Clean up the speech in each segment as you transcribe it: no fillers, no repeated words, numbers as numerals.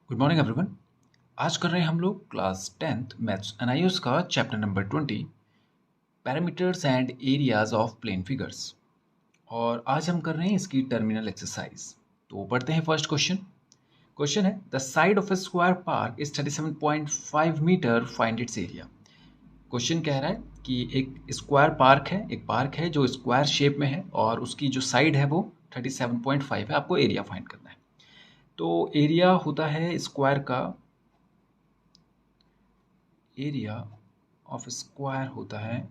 Good morning everyone. आज कर रहे हैं हम लोग क्लास 10th मैथ्स एनआईओस का chapter number 20 parameters and areas of plane figures. और आज हम कर रहे हैं इसकी टर्मिनल एक्सरसाइज। तो पढ़ते हैं फर्स्ट क्वेश्चन। क्वेश्चन है the side of a square park is 37.5 metre, find its area. Question कह रहा है कि एक स्क्वायर पार्क है, एक पार्क है जो स्क्वायर शेप में है और उसकी जो साइड है वो 37.5 है। आपको एरिया फाइंड करना है। तो एरिया होता है स्क्वायर का, एरिया ऑफ स्क्वायर होता है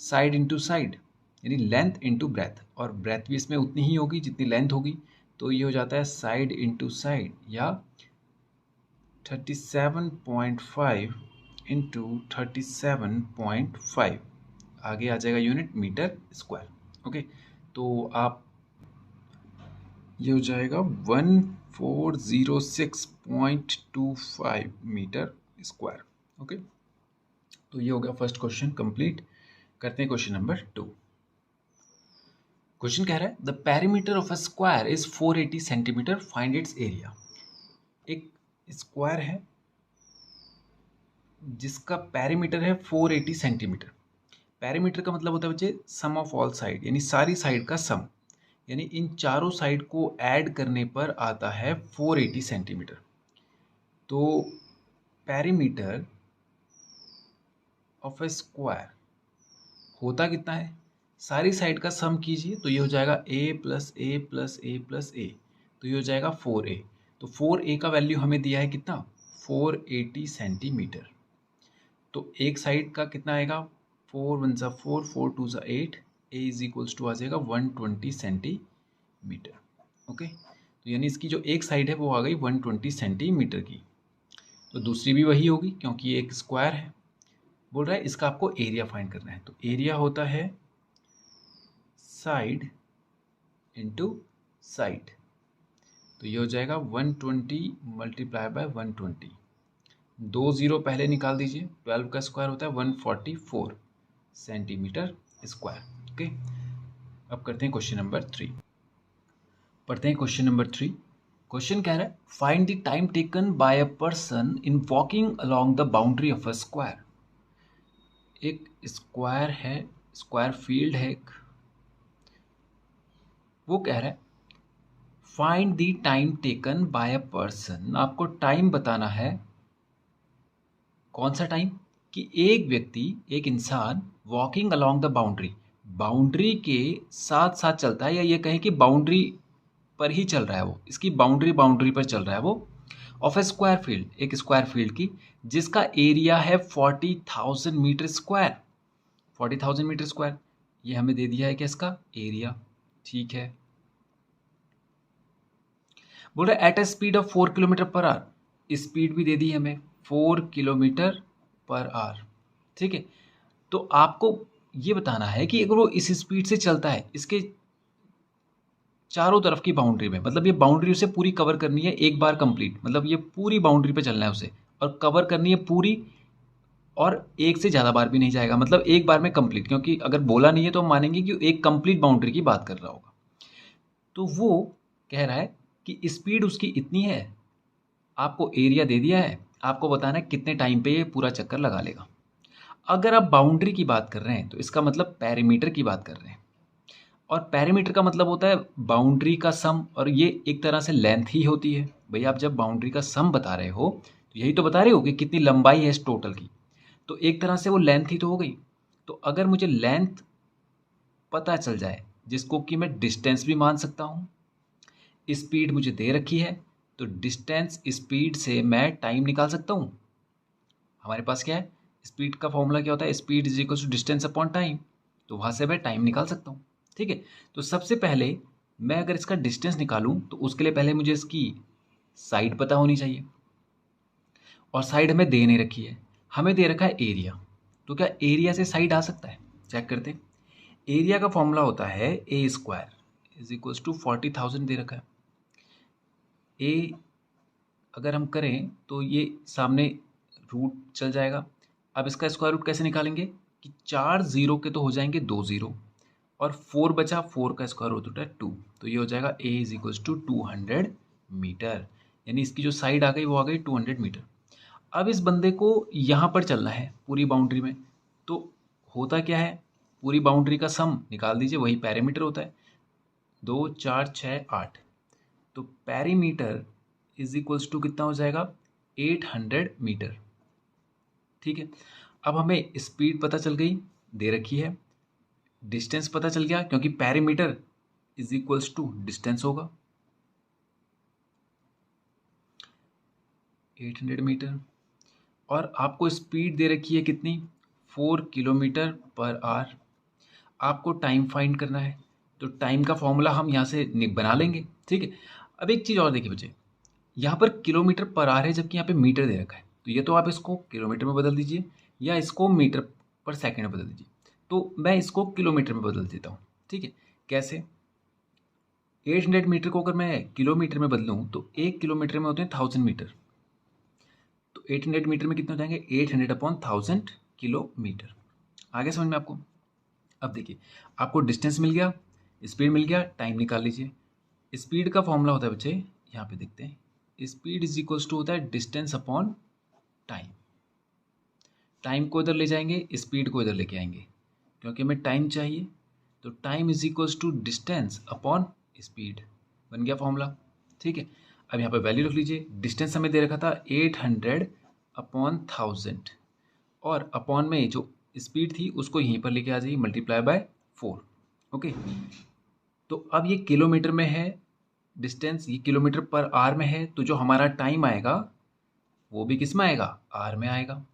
साइड इंटू साइड, यानी लेंथ इंटू ब्रेथ, और ब्रेथ भी इसमें उतनी ही होगी जितनी लेंथ होगी। तो ये हो जाता है साइड इंटू साइड, या 37.5 इंटू 37.5, आगे आ जाएगा यूनिट मीटर स्क्वायर। ओके, तो आप ये हो जाएगा 1406.25 मीटर स्क्वायर। ओके, तो ये हो गया फर्स्ट क्वेश्चन कंप्लीट। करते हैं क्वेश्चन नंबर 2। क्वेश्चन कह रहा है the perimeter of a square is 480 centimetre, find its area. एक स्क्वायर है जिसका पेरीमीटर है 480 सेंटीमीटर। पेरीमीटर का मतलब होता है बच्चे सम ऑफ ऑल साइड, यानी सारी साइड का सम, यानी इन चारों साइड को ऐड करने पर आता है 480 सेंटीमीटर। तो पेरीमीटर ऑफ ए स्क्वायर होता कितना है, सारी साइड का सम कीजिए तो ये हो जाएगा a plus A plus A plus A, तो ये हो जाएगा 4a। तो 4a का वैल्यू हमें दिया है कितना, 480 सेंटीमीटर। तो एक साइड का कितना आएगा, 4 1 ज़ा 4, 4 2 ज़ा 8, a इज इक्वल्स टू आ जाएगा 120 सेंटीमीटर। ओके, तो यानी इसकी जो एक साइड है वो आ गई 120 सेंटीमीटर की। तो दूसरी भी वही होगी क्योंकि ये एक स्क्वायर है। बोल रहा है इसका आपको एरिया फाइंड करना है। तो एरिया होता है साइड इंटू साइड, तो ये हो जाएगा 120 मल्टीप्लाई बाय 120, 2 जीरो पहले निकाल दीजिए। 12 का स्क्वायर होता है 144 सेंटीमीटर स्क्वायर। ओके, अब करते हैं क्वेश्चन नंबर 3। पढ़ते हैं क्वेश्चन नंबर 3। क्वेश्चन कह रहा है find the time taken by a person in walking along the boundary of a square. एक स्क्वायर है, स्क्वायर फील्ड है एक, वो कह रहा है find the time taken by a person. आपको टाइम बताना है, कौन सा टाइम, कि एक व्यक्ति, एक इंसान walking along the boundary, boundary के साथ साथ चलता है, या ये कहें कि बाउंड्री पर ही चल रहा है, वो इसकी बाउंड्री पर चल रहा है वो, ऑफ ए स्क्वायर फील्ड, एक स्क्वायर फील्ड की जिसका एरिया है 40,000 मीटर स्क्वायर। 40,000 मीटर स्क्वायर ये हमें दे दिया है कि इसका एरिया। ठीक है, बोल रहा है at a speed of 4 kilometre per hour, speed भी दे दी हमें 4 किलोमीटर पर आवर। ठीक है, तो आपको ये बताना है कि अगर वो इस स्पीड से चलता है, इसके चारों तरफ की बाउंड्री में, मतलब ये बाउंड्री उसे पूरी कवर करनी है एक बार कंप्लीट, मतलब ये पूरी बाउंड्री पे चलना है उसे और कवर करनी है पूरी, और एक से ज़्यादा बार भी नहीं जाएगा, मतलब एक बार में कंप्लीट, क्योंकि अगर बोला नहीं है तो हम मानेंगे कि एक कंप्लीट बाउंड्री की बात कर रहा होगा। तो वो कह रहा है कि स्पीड उसकी इतनी है, आपको एरिया दे दिया है, आपको बताना है कितने टाइम पे ये पूरा चक्कर लगा लेगा। अगर आप बाउंड्री की बात कर रहे हैं तो इसका मतलब पेरीमीटर की बात कर रहे हैं, और पेरीमीटर का मतलब होता है बाउंड्री का सम, और ये एक तरह से लेंथ ही होती है। भैया आप जब बाउंड्री का सम बता रहे हो तो यही तो बता रहे हो कि कितनी लंबाई है इस टोटल की, तो एक तरह से वो लेंथ ही तो हो गई। तो अगर मुझे लेंथ पता चल जाए, जिसको कि मैं डिस्टेंस भी मान सकता हूँ, स्पीड मुझे दे रखी है, तो डिस्टेंस स्पीड से मैं टाइम निकाल सकता हूँ। हमारे पास क्या है, स्पीड का फॉर्मूला क्या होता है, speed is equal to distance upon time, तो वहाँ से मैं टाइम निकाल सकता हूँ। ठीक है, तो सबसे पहले मैं अगर इसका डिस्टेंस निकालूँ तो उसके लिए पहले मुझे इसकी साइड पता होनी चाहिए, और साइड हमें दे नहीं रखी है, हमें दे रखा है एरिया। तो क्या एरिया से साइड आ सकता है, चेक करते हैं। एरिया का फॉर्मूला होता है ए स्क्वायर इज इक्वल्स टू 40,000 दे रखा है। ए अगर हम करें तो ये सामने रूट चल जाएगा। अब इसका स्क्वायर रूट कैसे निकालेंगे, कि 4 जीरो के तो हो जाएंगे 2 जीरो, और 4 बचा, 4 का स्क्वायर रूट होता है 2, तो ये हो जाएगा ए इज इक्वल्स टू 200 मीटर, यानी इसकी जो साइड आ गई वो आ गई 200 मीटर। अब इस बंदे को यहाँ पर चलना है पूरी बाउंड्री में, तो होता क्या है, पूरी बाउंड्री का सम निकाल दीजिए, वही पेरीमीटर होता है। 2 4 6 8, तो पेरीमीटर इज इक्वल्स टू कितना हो जाएगा, 800 मीटर। ठीक है, अब हमें स्पीड पता चल गई, दे रखी है, डिस्टेंस पता चल गया क्योंकि perimeter is equals to distance होगा 800 मीटर, और आपको स्पीड दे रखी है कितनी, 4 किलोमीटर पर आवर। आपको टाइम फाइंड करना है, तो टाइम का फॉर्मूला हम यहाँ से बना लेंगे। ठीक है, अब एक चीज़ और देखिए बच्चे, यहाँ पर किलोमीटर पर आवर है जबकि यहाँ पे मीटर दे रखा है, तो ये तो आप इसको किलोमीटर में बदल दीजिए या इसको मीटर पर सेकंड में बदल दीजिए। तो मैं इसको किलोमीटर में बदल देता हूँ। ठीक है, कैसे, 800 मीटर को अगर मैं किलोमीटर में बदलूँ तो 1 किलोमीटर में होते हैं 1000 मीटर, तो 800 मीटर में कितने हो जाएंगे, 800/1000 किलोमीटर। आगे समझ में आपको। अब देखिए, आपको डिस्टेंस मिल गया, स्पीड मिल गया, टाइम निकाल लीजिए। स्पीड का फॉर्मूला होता है बच्चे, यहाँ पे देखते हैं, स्पीड इज इक्वल्स टू होता है डिस्टेंस अपॉन टाइम। टाइम को इधर ले जाएंगे, स्पीड को इधर लेके आएंगे, क्योंकि हमें टाइम चाहिए, तो time is equals to distance upon speed, बन गया फॉर्मूला। ठीक है, अब यहाँ पे वैल्यू रख लीजिए, डिस्टेंस हमें दे रखा था 800/1000, और अपॉन में जो स्पीड थी उसको यहीं पर लेके आ जाइए, मल्टीप्लाई बाय 4। ओके, तो अब ये किलोमीटर में है डिस्टेंस, ये किलोमीटर पर आवर में है, तो जो हमारा टाइम आएगा वो भी किस में आएगा, आर में आएगा।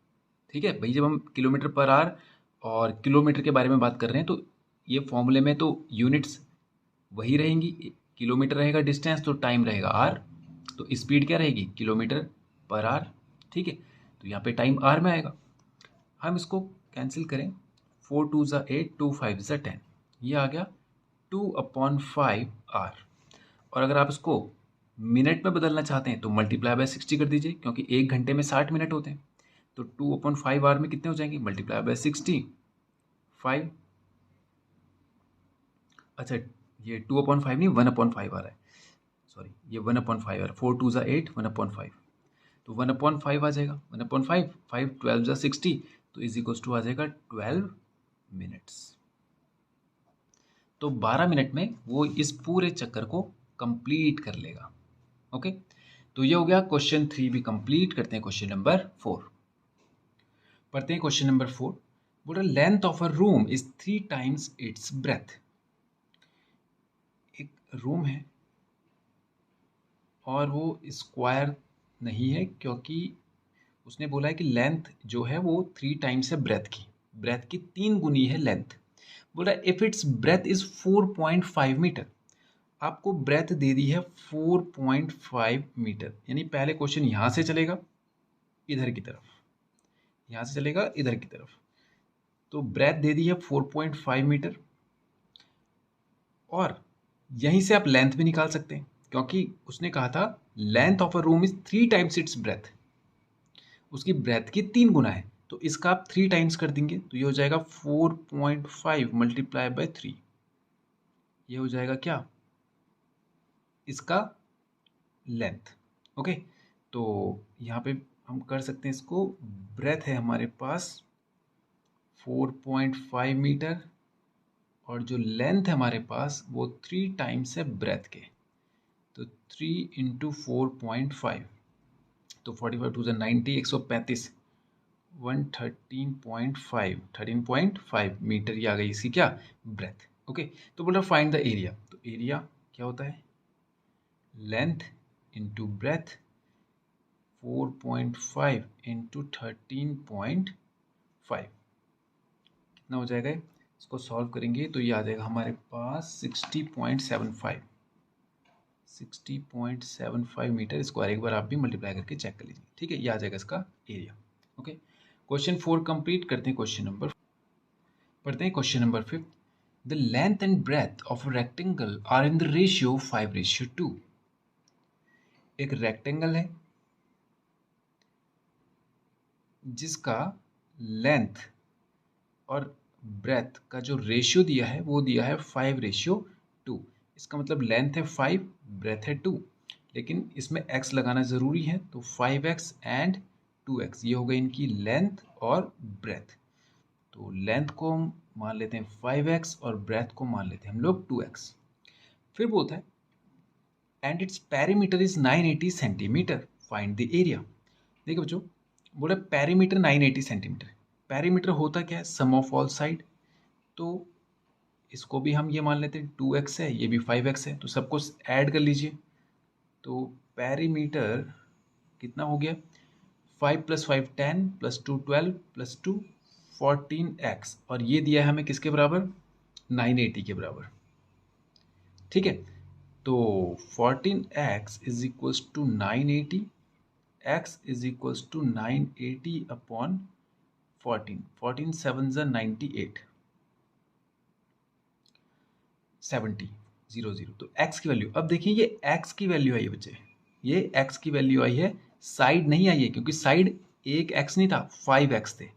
ठीक है भाई, जब हम किलोमीटर पर आवर और किलोमीटर के बारे में बात कर रहे हैं तो ये फॉर्मूले में तो यूनिट्स वही रहेंगी, किलोमीटर रहेगा डिस्टेंस, तो टाइम रहेगा आर, तो स्पीड क्या रहेगी, किलोमीटर पर आवर। ठीक है, तो यहाँ पे टाइम आर में आएगा। हम इसको कैंसिल करें, 4 2 ज़ा 8, 2 5 ज़ा 10, ये आ गया 2/5 आर। और अगर आप इसको मिनट में बदलना चाहते हैं तो मल्टीप्लाई बाय 60 कर दीजिए, क्योंकि 1 घंटे में 60 मिनट होते हैं, तो 2/5 आवर में कितने हो जाएंगे, मल्टीप्लाई बाय 60, 5। अच्छा, ये 2/5 नहीं, 1/5 आ रहा है, सॉरी, ये 1/5 आ रहा है, 4 2 ज़ा 8, 1/5, तो 1/5 आ जाएगा, 1/5, 5 12 ज़ा 60, तो इज इक्वल्स टू आ जाएगा 12 मिनट्स। तो 12 मिनट में वो इस पूरे चक्कर को कंप्लीट कर लेगा। ओके, तो ये हो गया क्वेश्चन 3 भी कंप्लीट। करते हैं क्वेश्चन नंबर 4, पढ़ते हैं क्वेश्चन नंबर 4। बोल रहा length of a room is 3 times it's breath. एक रूम है और वो स्क्वायर नहीं है, क्योंकि उसने बोला है कि लेंथ जो है वो 3 टाइम्स है ब्रेथ की, ब्रेथ की 3 गुनी है लेंथ। बोल रहा है if its breadth is 4.5 metre, आपको ब्रेथ दे दी है 4.5 मीटर, यानी पहले क्वेश्चन यहाँ से चलेगा इधर की तरफ, यहाँ से चलेगा इधर की तरफ, तो ब्रेथ दे दी है 4.5 मीटर, और यहीं से आप लेंथ भी निकाल सकते हैं, क्योंकि उसने कहा था length of a room is 3 times it's breath, उसकी ब्रेथ की 3 गुना है, तो इसका आप 3 टाइम्स कर देंगे, तो ये हो जाएगा 4.5 मल्टीप्लाई बाय 3, ये हो जाएगा क्या, इसका लेंथ। ओके, तो यहाँ पे हम कर सकते हैं इसको, ब्रेथ है हमारे पास 4.5 मीटर, और जो लेंथ है हमारे पास वो 3 टाइम्स है ब्रेथ के, तो 3 इंटू 4.5, तो 45 2 90, 135, 113.5, 13.5 मीटर, ये आ गई इसकी क्या, ब्रेथ। ओके, तो बोल रहा फाइंड द एरिया, तो एरिया क्या होता है, लेंथ इंटू ब्रेथ, 4.5 इंटू 13.5, कितना हो जाएगा, इसको सॉल्व करेंगे तो ये आ जाएगा हमारे पास 60.75, 60.75 मीटर स्क्वायर। एक बार आप भी मल्टीप्लाई करके चेक कर लीजिए। ठीक है, ये आ जाएगा इसका एरिया। Okay, question 4 complete. करते हैं क्वेश्चन नंबर, पढ़ते हैं question number 5। The length and breadth of rectangle are in the ratio 5:2। एक रेक्टेंगल है जिसका लेंथ और ब्रेथ का जो रेशियो दिया है वो दिया है 5:2। इसका मतलब लेंथ है 5, ब्रेथ है 2, लेकिन इसमें x लगाना ज़रूरी है, तो 5x एंड 2x ये हो गई इनकी लेंथ और ब्रेथ। तो लेंथ को हम मान लेते हैं 5x और ब्रेथ को मान लेते हैं हम लोग 2x। फिर बोलता है and its perimeter is 980 centimetre, find the area. देखिए बच्चों, बोला पेरीमीटर 980 सेंटीमीटर। पेरीमीटर होता क्या है? सम ऑफ ऑल साइड। तो इसको भी हम ये मान लेते हैं 2x है, ये भी 5x है, तो सबको ऐड कर लीजिए। तो पेरीमीटर कितना हो गया? 5 + 5 10 + 2 12 + 2 14x, और ये दिया है हमें किसके बराबर? 980 के बराबर। ठीक है, तो 14x is equals to 980, x is equals to 980 upon 14, 14 7 ज़ा 98, 70 0 0। तो x की वैल्यू, अब देखिए ये x की वैल्यू आई है बच्चे, ये x की वैल्यू आई है, साइड नहीं आई है, क्योंकि साइड एक x नहीं था, 5x थे।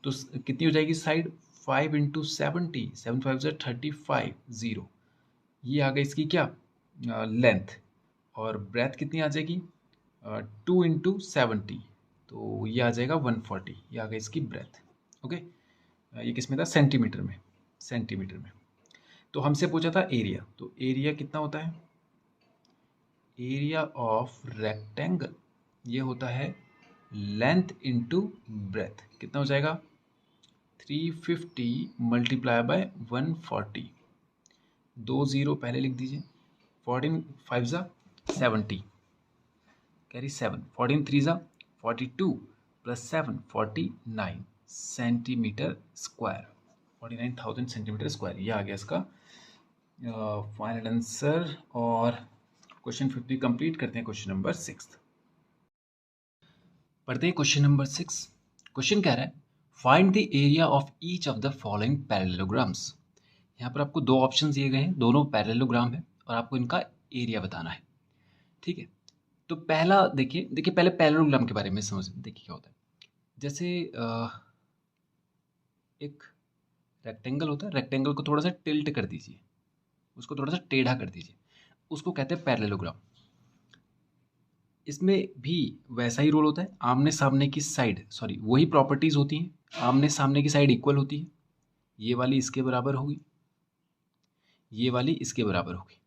तो कितनी हो जाएगी साइड? 5 × 70, 7 5 ज़ा 35 0। ये आ गई इसकी क्या लेंथ, और ब्रेथ कितनी आ जाएगी? 2 × 70, तो ये आ जाएगा 140, ये आ गई इसकी ब्रेथ। ओके, ये किस में था? सेंटीमीटर में, सेंटीमीटर में। तो हमसे पूछा था एरिया, तो एरिया कितना होता है? एरिया ऑफ रेक्टेंगल ये होता है लेंथ इंटू ब्रेथ। कितना हो जाएगा? 350 मल्टीप्लाई बाय 140, 2 0 पहले लिख दीजिए। 14 5 ज़ा 70, कैरी 7, 14 3 ज़ा 42 + 7 49 सेंटीमीटर स्क्वायर, 49,000 सेंटीमीटर स्क्वायर। ये आ गया इसका फाइनल आंसर। और क्वेश्चन 50 कंप्लीट करते हैं। क्वेश्चन नंबर 6 पढ़ते हैं। क्वेश्चन नंबर 6, क्वेश्चन कह रहा है find the area of each of the following parallelograms. यहाँ पर आपको दो ऑप्शन दिए गए हैं, दोनों पैरेललोग्राम है और आपको इनका एरिया बताना है। ठीक है, तो पहला देखिए पहले पैरेललोग्राम के बारे में समझ। देखिए क्या होता है, जैसे एक रेक्टेंगल होता है, रेक्टेंगल को थोड़ा सा टिल्ट कर दीजिए, उसको थोड़ा सा टेढ़ा कर दीजिए, उसको कहते हैं पैरेललोग्राम। इसमें भी वैसा ही रोल होता है, आमने सामने की साइड, सॉरी वही प्रॉपर्टीज होती हैं, आमने सामने की साइड इक्वल होती है, ये वाली इसके बराबर होगी, ये वाली इसके बराबर होगी।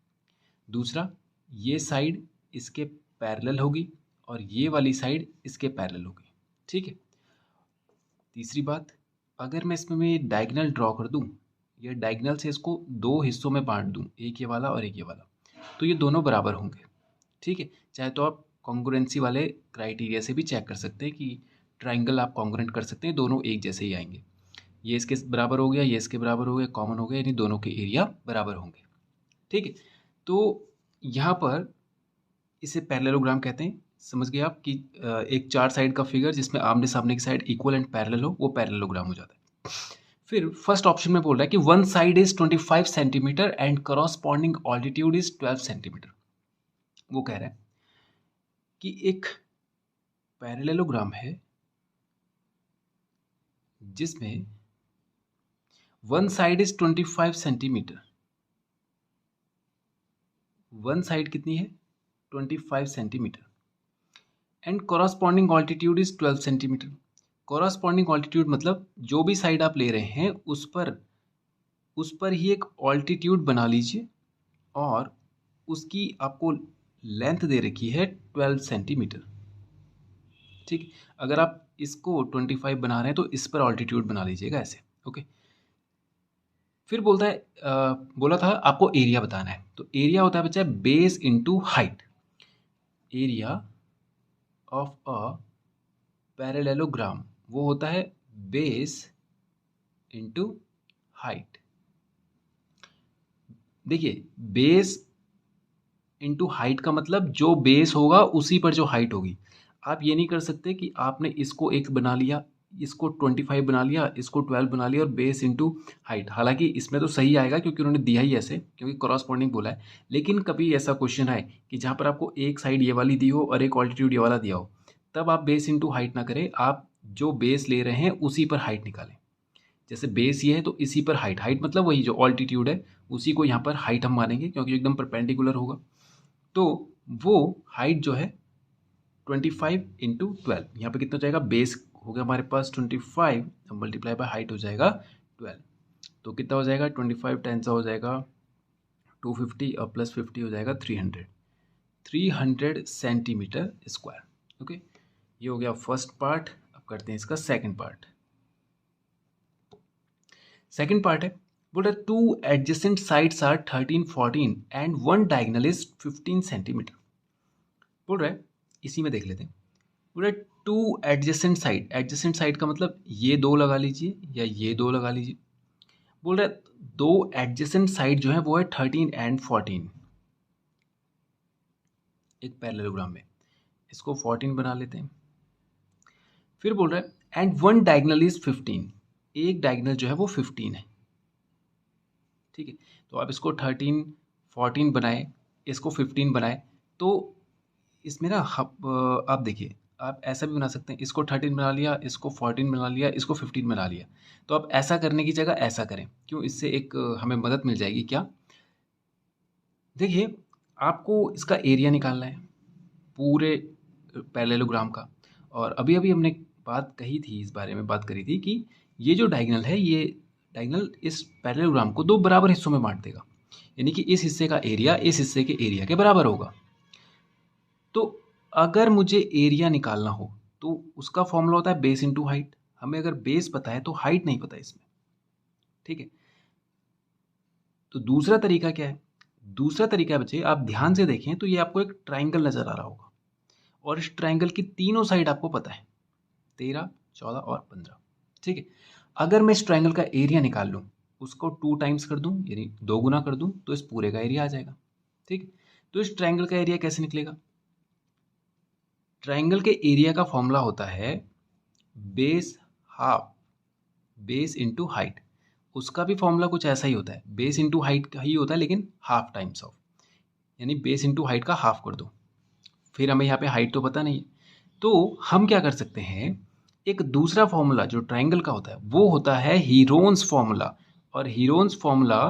दूसरा, ये साइड इसके पैरेलल होगी और ये वाली साइड इसके पैरेलल होगी। ठीक है, तीसरी बात, अगर मैं इसमें मैं डायगोनल ड्रॉ कर दूं, या डायगोनल से इसको दो हिस्सों में बांट दूं, एक ये वाला और एक ये वाला, तो ये दोनों बराबर होंगे। ठीक है, चाहे तो आप कॉन्ग्रुएंसी वाले क्राइटेरिया से भी चेक कर सकते हैं कि ट्राइंगल आप कॉन्ग्रुएंट कर सकते हैं, दोनों एक जैसे ही आएंगे। ये इसके बराबर हो गया, ये इसके बराबर हो गया, कॉमन हो गया, यानी दोनों के एरिया बराबर होंगे। ठीक है, तो यहाँ पर इसे पैरेललोग्राम कहते हैं। समझ गए आप कि एक चार साइड का फिगर जिसमें आमने सामने की साइड इक्वल एंड पैरेलल हो, वो पैरेललोग्राम हो जाता है। फिर फर्स्ट ऑप्शन में बोल रहा है कि one side is 25 centimetre and corresponding altitude is 12 centimetre. वो कह रहा है कि एक पैरेललोग्राम है जिसमें one side is 25 centimetre, one side कितनी है? 25 centimetre, and corresponding altitude is 12 centimetre. Corresponding altitude मतलब जो भी साइड आप ले रहे हैं उस पर ही एक ऑल्टीट्यूड बना लीजिए, और उसकी आपको लेंथ दे रखी है 12 सेंटीमीटर। ठीक, अगर आप इसको 25 बना रहे हैं तो इस पर ऑल्टीट्यूड बना लीजिएगा ऐसे। ओके, फिर बोलता है बोला था आपको एरिया बताना है, तो एरिया होता है बच्चा base into height. Area of a parallelogram वो होता है बेस इंटू हाइट। देखिए, बेस इंटू हाइट का मतलब जो बेस होगा उसी पर जो हाइट होगी। आप ये नहीं कर सकते कि आपने इसको एक बना लिया, इसको 25 बना लिया, इसको 12 बना लिया और बेस इंटू हाइट। हालांकि इसमें तो सही आएगा क्योंकि उन्होंने दिया ही ऐसे, क्योंकि क्रॉसपॉन्डिंग बोला है। लेकिन कभी ऐसा क्वेश्चन आए कि जहाँ पर आपको एक साइड ये वाली दी हो और एक ऑल्टीट्यूड ये वाला दिया हो, तब आप बेस इंटू हाइट ना करें, आप जो बेस ले रहे हैं उसी पर हाइट निकालें। जैसे बेस ये है तो इसी पर हाइट, हाइट मतलब वही जो ऑल्टीट्यूड है उसी को यहाँ पर हाइट हम मानेंगे, क्योंकि एकदम परपेंडिकुलर होगा। तो वो हाइट जो है 25 इंटू 12, यहाँ पे कितना हो जाएगा, बेस हो गया हमारे पास 25 मल्टीप्लाई बाय हाइट हो जाएगा 12, तो कितना हो जाएगा 25 10 सा हो जाएगा 250 और प्लस 50 हो जाएगा 300 सेंटीमीटर स्क्वायर। ओके, ये हो गया फर्स्ट पार्ट। अब करते हैं इसका सेकंड पार्ट। सेकंड पार्ट है, बोल रहा है two adjacent sides are 13 14 and one diagonal is 15 centimetre. बोल रहा है इसी में देख लेते हैं। बोल रहा है टू एडजेसेंट साइड का मतलब ये दो लगा लीजिए या ये दो लगा लीजिए। बोल रहा है दो एडजेसेंट साइड जो है वो है 13 एंड 14 एक पैरेललोग्राम में, इसको 14 बना लेते हैं। फिर बोल रहा है एंड वन डायगोनल इज 15, एक डायगोनल जो है वो 15 है। ठीक है, तो आप इसको 13 14 बनाए, इसको 15 बनाए, तो इसमें ना आप देखिए, आप ऐसा भी बना सकते हैं, इसको 13 बना लिया, इसको 14 बना लिया, इसको 15 बना लिया। तो आप ऐसा करने की जगह ऐसा करें, क्यों, इससे एक हमें मदद मिल जाएगी। क्या, देखिए आपको इसका एरिया निकालना है पूरे पैरेललोग्राम का, और अभी अभी हमने बात कही थी, इस बारे में बात करी थी कि ये जो डायगोनल है, ये डायगोनल इस पैरेललोग्राम को दो बराबर हिस्सों में बांट देगा, यानी कि इस हिस्से का एरिया इस हिस्से के एरिया के बराबर होगा। तो अगर मुझे एरिया निकालना हो तो उसका फॉर्मूला होता है बेस इंटू हाइट। हमें अगर बेस पता है तो हाइट नहीं पता इसमें। ठीक है, तो दूसरा तरीका क्या है, दूसरा तरीका है बच्चे, आप ध्यान से देखें तो ये आपको एक ट्राइंगल नजर आ रहा होगा, और इस ट्राइंगल की तीनों साइड आपको पता है, 13 14 और 15। ठीक है, अगर मैं इस ट्राइंगल का एरिया निकाल लूँ, उसको 2 टाइम्स कर दूँ, यानी 2 गुना कर दूँ, तो इस पूरे का एरिया आ जाएगा। ठीक है, तो इस ट्राइंगल का एरिया कैसे निकलेगा, ट्राइंगल के एरिया का फॉर्मूला होता है base half base into height. उसका भी फॉर्मूला कुछ ऐसा ही होता है, बेस इंटू हाइट का ही होता है, लेकिन हाफ टाइम्स ऑफ, यानी बेस इंटू हाइट का हाफ कर दो। फिर हमें यहाँ पे हाइट तो पता नहीं है, तो हम क्या कर सकते हैं, एक दूसरा फॉर्मूला जो ट्राइंगल का होता है वो होता है हीरोन्स फॉर्मूला। और हीरोन्स फॉर्मूला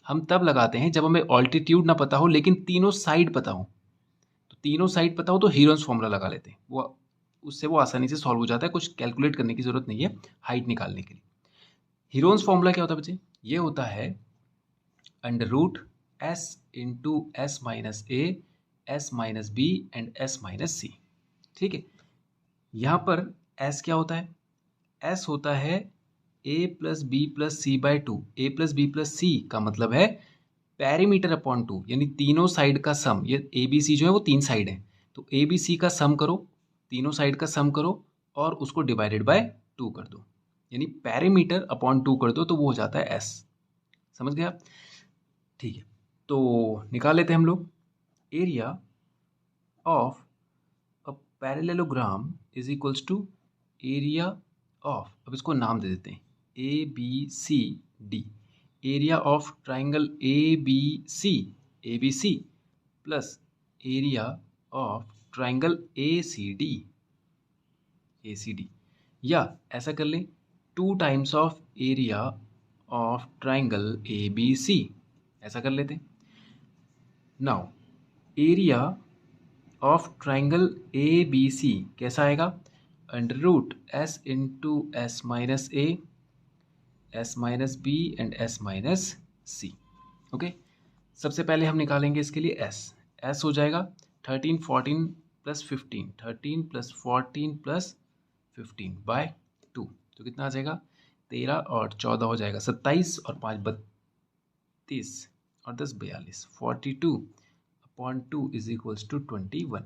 हम तब लगाते हैं जब हमें ऑल्टीट्यूड ना पता हो लेकिन तीनों साइड पता हो। तो तीनों साइड पता हो तो हीरोन्स फॉर्मूला लगा लेते हैं, वो उससे वो आसानी से सॉल्व हो जाता है, कुछ कैलकुलेट करने की जरूरत नहीं है हाइट निकालने के लिए। हीरोन्स फॉर्मूला क्या होता है बच्चे, ये होता है under root s into s minus a, s minus B and S minus c. ठीक है, यहाँ पर एस क्या होता है, एस होता है ए प्लस बी प्लस सी बाय 2। ए प्लस बी प्लस सी का मतलब है पेरीमीटर अपॉन 2, यानी तीनों साइड का सम। ये ए बी सी जो है वो 3 साइड है, तो ए बी सी का सम करो, तीनों साइड का सम करो और उसको डिवाइडेड बाय 2 कर दो, यानी पेरीमीटर अपॉन 2 कर दो, तो वो हो जाता है एस। समझ गए आप? ठीक है, तो निकाल लेते हैं हम लोग। Area of a parallelogram is equals to area of, अब इसको नाम दे देते हैं A B C D, area of triangle A B C plus area of triangle A C D, या ऐसा कर लें 2 times of area of triangle A B C, ऐसा कर लेते हैं। Now area of triangle A B C कैसा आएगा, under root s into s minus a, s minus B and S minus C. Okay, सबसे पहले हम निकालेंगे इसके लिए एस। एस हो जाएगा 13 14 प्लस 15, 13 प्लस 14 प्लस 15 बाय 2, तो कितना आ जाएगा 13 और 14 हो जाएगा 27 और 5 32 और 10 42, 42 अपॉन 2 इज इक्वल्स टू 21।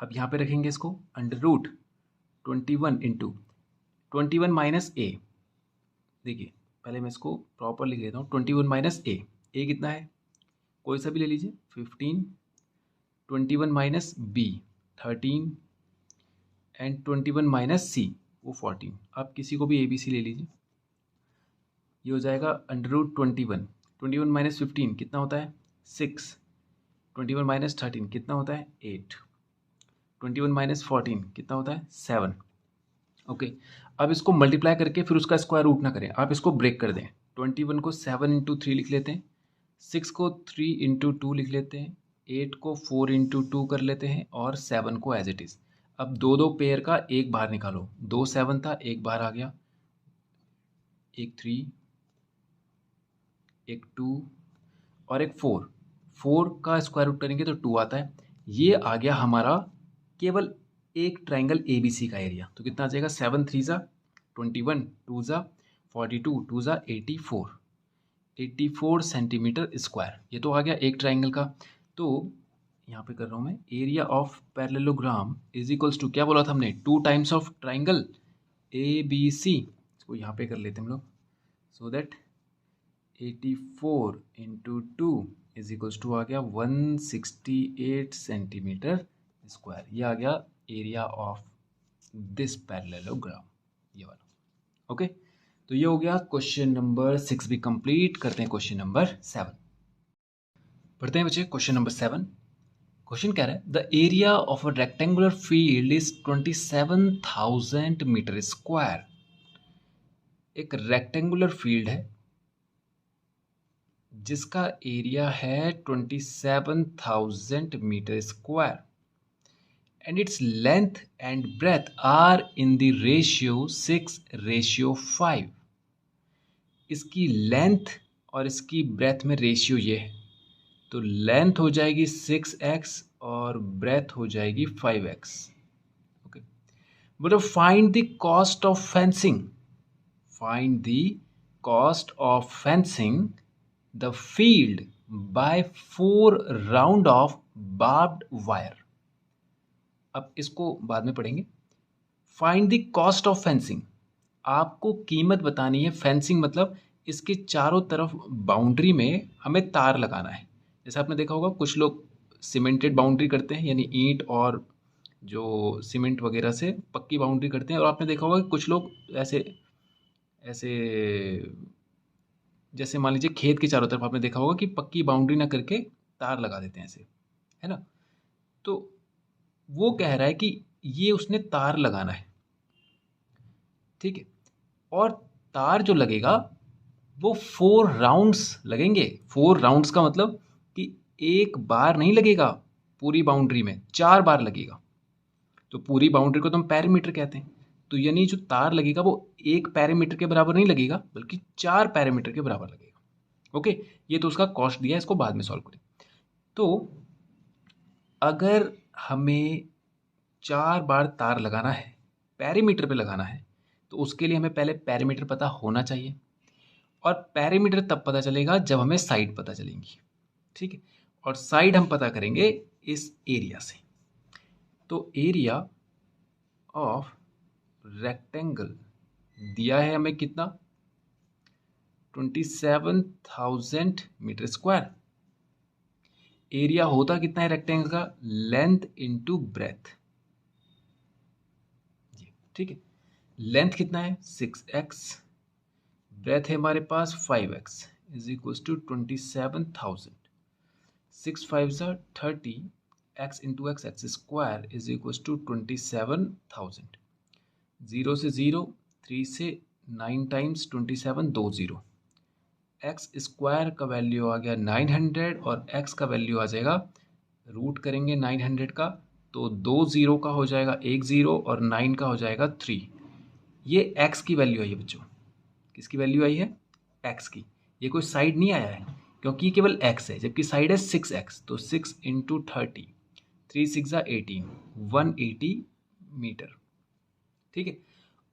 अब यहाँ पे रखेंगे इसको अंडर रूट 21 इंटू 21 माइनस ए। देखिए पहले मैं इसको प्रॉपर लिख लेता हूँ, 21 माइनस ए, ए कितना है कोई सा भी ले लीजिए 15, 21 माइनस बी 13 एंड 21 माइनस सी वो 14। आप किसी को भी ए बी सी ले लीजिए, ये हो जाएगा अंडर रूट 21, 21 माइनस 15 कितना होता है 6, 21 माइनस 13 कितना होता है 8, 21 माइनस 14 कितना होता है 7। ओके, अब इसको मल्टीप्लाई करके फिर उसका स्क्वायर रूट ना करें, आप इसको ब्रेक कर दें। 21 को 7 इंटू 3 लिख लेते हैं, 6 को 3 इंटू 2 लिख लेते हैं, 8 को 4 इंटू 2 कर लेते हैं और 7 को एज इट इज़। अब दो दो पेयर का एक बाहर निकालो, 2 7 था, एक बाहर आ गया, एक 3, एक 2 और एक 4। 4 का स्क्वायर रूट करेंगे तो 2 आता है। ये आ गया हमारा केवल एक ट्राइंगल ए बी सी का एरिया। तो कितना आ जाएगा, 7 3 ज़ा 21, 2 ज़ा 42, 2 ज़ा 84 सेंटीमीटर स्क्वायर। ये तो आ गया एक ट्राइंगल का। तो यहाँ पे कर रहा हूँ मैं, area of parallelogram is equals to, क्या बोला था हमने, 2 times of triangle A B C. इसको यहाँ पे कर लेते हैं हम लोग, so that 84 into 2 is equals to आ गया 168 सेंटीमीटर स्क्वायर। ये आ गया एरिया ऑफ दिस पैरेललोग्राम, ये वाला। ओके, तो ये हो गया क्वेश्चन नंबर 6 भी कंप्लीट। करते हैं क्वेश्चन नंबर 7। पढ़ते हैं बच्चे क्वेश्चन नंबर 7। क्वेश्चन कह रहा है, the area of a rectangular field is 27,000 metre square. एक रेक्टेंगुलर फील्ड है जिसका एरिया है 27,000 metre square and its length and breadth are in the ratio 6:5। इसकी लेंथ और इसकी ब्रेथ में रेशियो ये है, तो लेंथ हो जाएगी 6x और ब्रेथ हो जाएगी 5x। ओके, बोलो find the cost of fencing, find the cost of fencing the field by 4 round of barbed wire. अब इसको बाद में पढ़ेंगे। Find the cost of fencing, आपको कीमत बतानी है। फेंसिंग मतलब इसके चारों तरफ बाउंड्री में हमें तार लगाना है। जैसे आपने देखा होगा कुछ लोग सीमेंटेड बाउंड्री करते हैं, यानी ईंट और जो सीमेंट वगैरह से पक्की बाउंड्री करते हैं। और आपने देखा होगा कि कुछ लोग ऐसे ऐसे जैसे मान लीजिए खेत के चारों तरफ आपने देखा होगा कि पक्की बाउंड्री ना करके तार लगा देते हैं ऐसे, है ना। तो वो कह रहा है कि ये उसने तार लगाना है, ठीक है। और तार जो लगेगा वो 4 राउंड्स लगेंगे। 4 राउंड्स का मतलब कि एक बार नहीं लगेगा पूरी बाउंड्री में, 4 बार लगेगा। तो पूरी बाउंड्री को तो हम पैरीमीटर कहते हैं। तो यानी जो तार लगेगा वो एक पैरीमीटर के बराबर नहीं लगेगा, बल्कि 4 पैरीमीटर के बराबर लगेगा। ओके, ये तो उसका कॉस्ट दिया है, इसको बाद में सॉल्व करें। तो अगर हमें 4 बार तार लगाना है, पैरीमीटर पे लगाना है, तो उसके लिए हमें पहले पैरीमीटर पता होना चाहिए। और पैरीमीटर तब पता चलेगा जब हमें साइड पता चलेंगी, ठीक है। और साइड हम पता करेंगे इस एरिया से। तो एरिया ऑफ रेक्टेंगल दिया है हमें कितना, 27,000 मीटर स्क्वायर। एरिया होता कितना है रेक्टेंगल का, लेंथ इंटू ब्रेथ, ठीक है। लेंथ कितना है 6x, ब्रेथ है हमारे पास 5x इज इक्वल टू 27,000। 6 5 ज़ा 30, x into x x square is equal to 27,000। 0 से 0, 3 से 9 टाइम्स 27, 2 0। एक्स स्क्वायर का वैल्यू आ गया 900 और x का वैल्यू आ जाएगा, रूट करेंगे 900 का तो 2 0 का हो जाएगा 1 0 और 9 का हो जाएगा 3। ये x की वैल्यू आई है बच्चों। किसकी वैल्यू आई है, x की। ये कोई साइड नहीं आया है क्योंकि केवल x है, जबकि साइड है 6x। तो 6 इंटू 30, 3 6 ज़ा 18, 180 मीटर, ठीक है।